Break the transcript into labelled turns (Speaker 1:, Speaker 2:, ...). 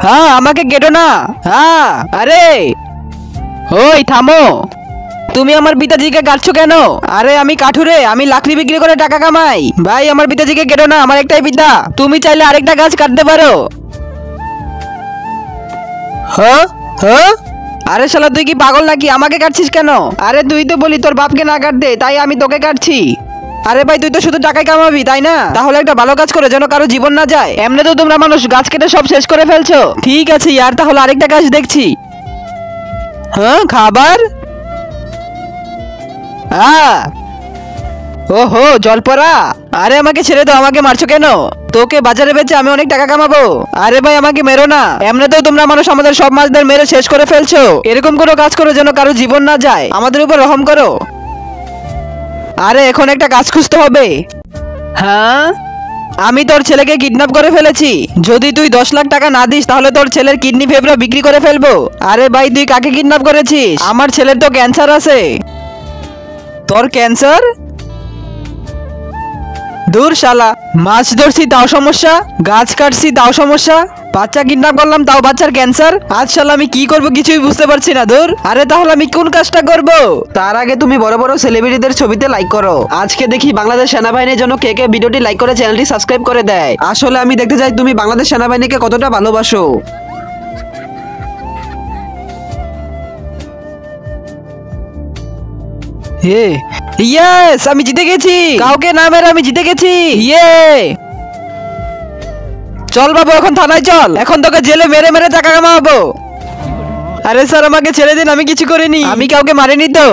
Speaker 1: হ্যাঁ আমাকে কেটো না। হ্যাঁ আরে ওই থামো, তুমি আমার পিতাজিকে কাটছো কেন? আরে আমি কাঠুরে, আমি লাকড়ি বিক্রি করে টাকা কামাই। ভাই আমার পিতাজিকে কেটো না, আমার একটাই পিতা। তুমি চাইলে আরেকটা গাছ কাটতে পারো। হ্যাঁ হ্যাঁ, আরে শালা তুই কি পাগল নাকি? আমাকে কাটছিস কেন? আরে তুই তো বলি তোর বাপকে না কাটতে, তাই আমি তোকে কাটছি। আরে ভাই তুই তো শুধু টাকাই কামাবি তাই না? তাহলে একটা ভালো কাজ করে যেন কারো জীবন না যায়। এমনি তো তোমরা মানুষ গাছ কেটে সব শেষ করে ফেলছো। ঠিক আছে ইয়ার, তাহলে আরেকটা গাছ দেখছি। হ্যাঁ খাবার? হ্যাঁ। ওহো জলপরা, আরে আমাকে ছেড়ে দাও, আমাকে মারছো কেন? তোকে বাজারে বেচে আমি অনেক টাকা কামাবো। আরে ভাই আমাকে মেরো না, এমনিতেও তোমরা মানুষ আমাদের সব মাছদের মেরে শেষ করে ফেলছো। এরকম কোনো কাজ করো যেন কারো জীবন না যায়, আমাদের উপর রহম করো। আরে এখন একটা কাজ খুঁজতে হবে। হ্যাঁ আমি তোর ছেলেকে কিডন্যাপ করে ফেলেছি। যদি তুই 10 লাখ টাকা না দিস তাহলে তোর ছেলের কিডনি ফেবরা বিক্রি করে ফেলবো। আরে ভাই তুই কাকে কিডন্যাপ করেছিস? আমার ছেলের তো ক্যান্সার আছে। তোর ক্যান্সার? দূর শালা, মাছ ধরছি তাও সমস্যা, গাছ কাটছি তাও সমস্যা, বাচ্চা কিডন্যাপ করলাম তাও বাচ্চার ক্যান্সার। আজ শালা আমি কি করব কিছুই বুঝতে পারছি না। দূর, আরে তাহলে আমি কোন কাজটা করব? তার আগে তুমি বড় বড় সেলিব্রিটিদের ছবিতে লাইক করো। আজকে দেখি বাংলাদেশ সেনাবাহিনীর জন্য কে কে ভিডিওটি লাইক করে চ্যানেলটি সাবস্ক্রাইব করে দেয়। আসলে আমি দেখতে চাই তুমি বাংলাদেশ সেনাবাহিনীকে কতটা ভালোবাসো। ইয়েস আমি জিতে গেছি, কাউকে না মেরে আমি জিতে গেছি। ইয়ে চল বাবু এখন থানায় চল, এখন তোকে জেলে মেরে মেরে টাকা কামাবো। আরে স্যার আমাকে ছেড়ে দিন, আমি কিছু করিনি, আমি কাউকে মারিনি তো।